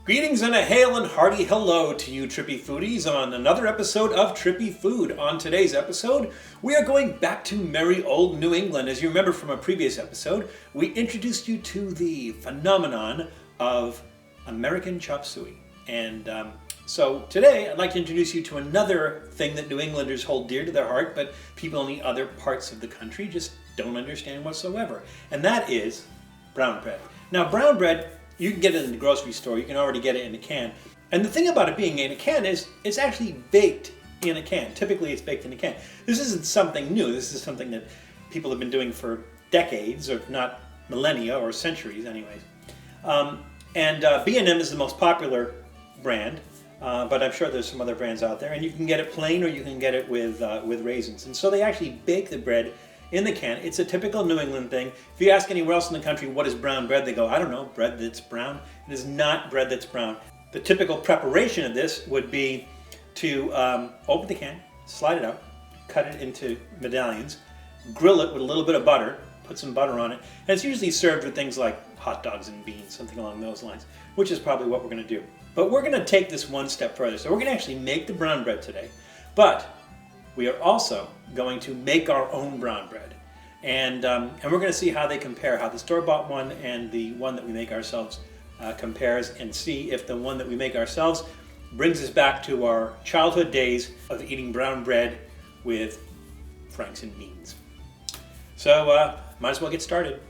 Greetings and a hail and hearty hello to you Trippy foodies on another episode of Trippy Food. On today's episode, we are going back to merry old New England. As you remember from a previous episode, we introduced you to the phenomenon of American chop suey. And so today I'd like to introduce you to another thing that New Englanders hold dear to their heart, but people in the other parts of the country just don't understand whatsoever. And that is brown bread. Now brown bread, you can get it in the grocery store. You can already get it in a can. And the thing about it being in a can is it's actually baked in a can. Typically it's baked in a can. This isn't something new. This is something that people have been doing for decades, if not millennia or centuries anyways. B&M is the most popular brand, but I'm sure there's some other brands out there. And you can get it plain or you can get it with raisins. And so they actually bake the bread in the can. It's a typical New England thing. If you ask anywhere else in the country what is brown bread, they go, I don't know, bread that's brown. It is not bread that's brown. The typical preparation of this would be to open the can, slide it out, cut it into medallions, grill it with a little bit of butter, put some butter on it, and it's usually served with things like hot dogs and beans, something along those lines, which is probably what we're going to do. But we're going to take this one step further. So we're going to actually make the brown bread today, but we are also going to make our own brown bread. And we're going to see how they compare, how the store-bought one and the one that we make ourselves compares, and see if the one that we make ourselves brings us back to our childhood days of eating brown bread with franks and beans. So might as well get started.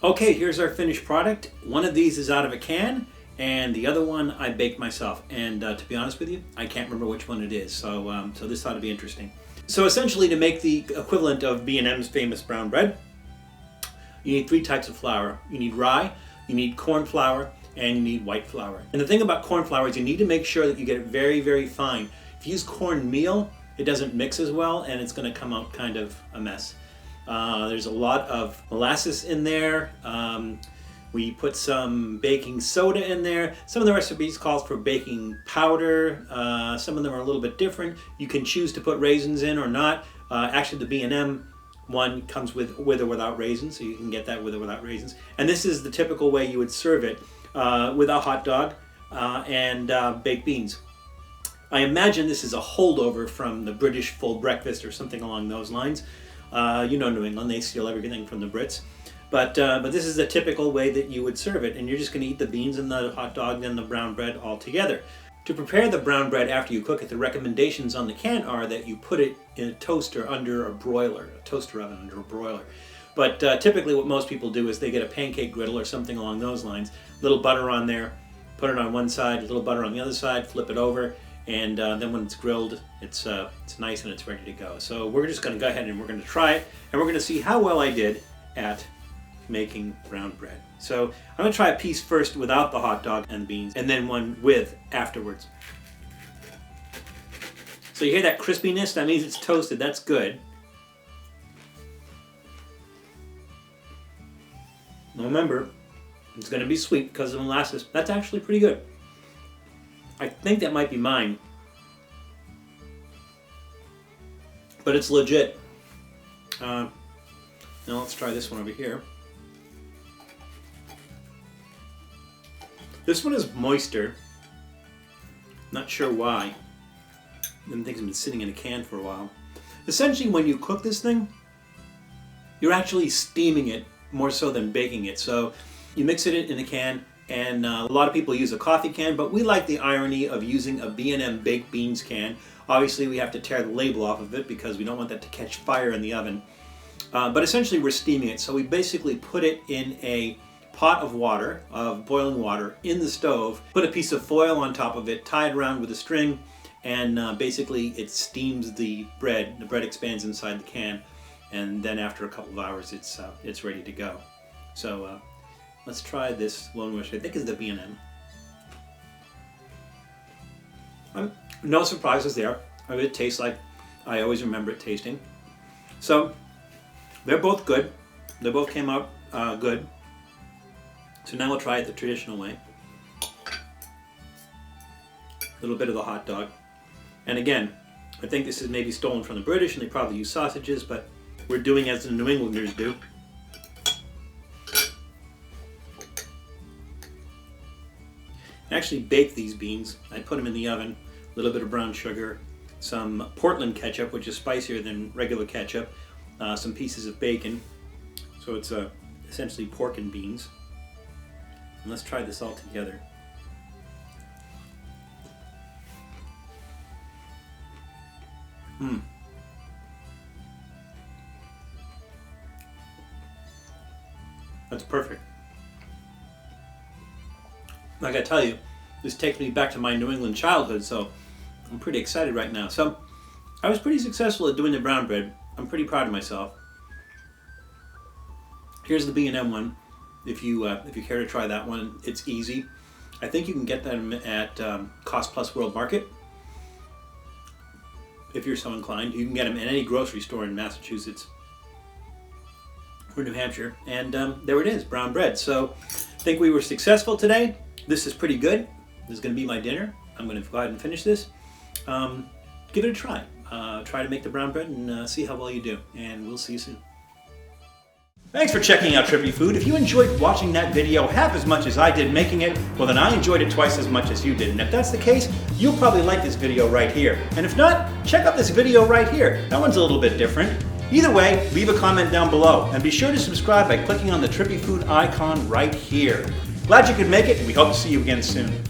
Okay, here's our finished product. One of these is out of a can, and the other one I baked myself. And to be honest with you, I can't remember which one it is. So this ought to be interesting. So essentially, to make the equivalent of B&M's famous brown bread, you need three types of flour. You need rye, you need corn flour, and you need white flour. And the thing about corn flour is you need to make sure that you get it very, very fine. If you use corn meal, it doesn't mix as well, and it's going to come out kind of a mess. There's a lot of molasses in there. We put some baking soda in there. Some of the recipes call for baking powder. Some of them are a little bit different. You can choose to put raisins in or not. Actually, the B&M one comes with or without raisins, so you can get that with or without raisins. And this is the typical way you would serve it with a hot dog and baked beans. I imagine this is a holdover from the British full breakfast or something along those lines. You know New England, they steal everything from the Brits. But this is the typical way that you would serve it, and you're just going to eat the beans and the hot dog and the brown bread all together. To prepare the brown bread after you cook it, the recommendations on the can are that you put it in a toaster under a broiler, a toaster oven under a broiler. But typically what most people do is they get a pancake griddle or something along those lines, a little butter on there, put it on one side, a little butter on the other side, flip it over, and then when it's grilled, it's nice and it's ready to go. So we're just going to go ahead and we're going to try it, and we're going to see how well I did at making brown bread. So I'm going to try a piece first without the hot dog and beans, and then one with afterwards. So you hear that crispiness? That means it's toasted. That's good. Now remember, it's going to be sweet because of molasses. That's actually pretty good. I think that might be mine, but it's legit. Now let's try this one over here. This one is moister. Not sure why. I think it's been sitting in a can for a while. Essentially, when you cook this thing, you're actually steaming it more so than baking it. So you mix it in a can, and a lot of people use a coffee can, but we like the irony of using a B&M baked beans can. Obviously, we have to tear the label off of it because we don't want that to catch fire in the oven. But essentially, we're steaming it. So we basically put it in a pot of water, of boiling water, in the stove, put a piece of foil on top of it, tie it around with a string, and basically it steams the bread. The bread expands inside the can, and then after a couple of hours it's ready to go. So let's try this one, which I think is the B&M. No surprises there. I mean, it tastes like I always remember it tasting. So they're both good. They both came out good. So now we'll try it the traditional way. A little bit of the hot dog. And again, I think this is maybe stolen from the British, and they probably use sausages, but we're doing as the New Englanders do. I actually baked these beans. I put them in the oven, a little bit of brown sugar, some Portland ketchup, which is spicier than regular ketchup, some pieces of bacon. So it's essentially pork and beans. And let's try this all together. That's perfect. I gotta tell you, this takes me back to my New England childhood, so I'm pretty excited right now. So I was pretty successful at doing the brown bread. I'm pretty proud of myself. Here's the B&M one. If you care to try that one, it's easy. I think you can get them at Cost Plus World Market. If you're so inclined, you can get them in any grocery store in Massachusetts or New Hampshire. And there it is, brown bread. So I think we were successful today. This is pretty good. This is going to be my dinner. I'm going to go ahead and finish this. Give it a try. Try to make the brown bread and see how well you do. And we'll see you soon. Thanks for checking out Trippy Food. If you enjoyed watching that video half as much as I did making it, well then I enjoyed it twice as much as you did. And if that's the case, you'll probably like this video right here. And if not, check out this video right here. That one's a little bit different. Either way, leave a comment down below. And be sure to subscribe by clicking on the Trippy Food icon right here. Glad you could make it, and we hope to see you again soon.